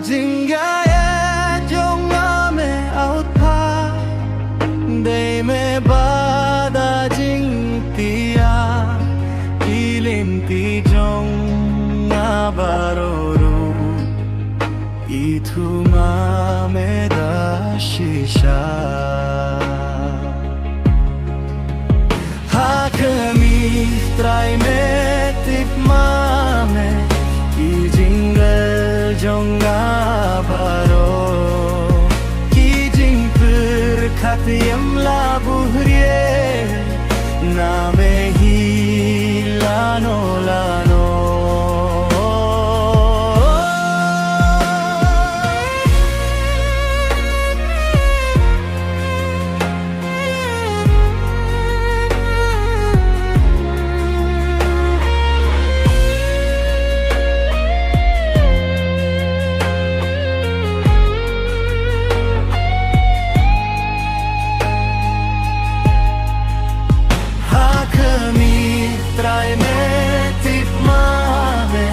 Jinggaya jong ame out pa Day me bada jing tia Ilim ti jong abaroro Itu mame da shisha Hakami try me tip mame Ki jingle jong abaro Ki jing perkatiam labuhrie Name hi lano lano Try me tip mame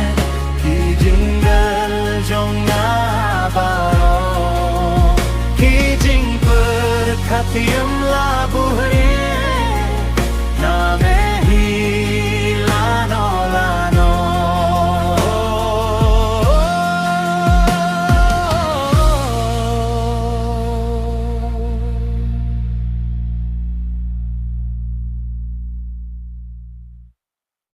Ki jingle jong abaro Ki jing perkatiam la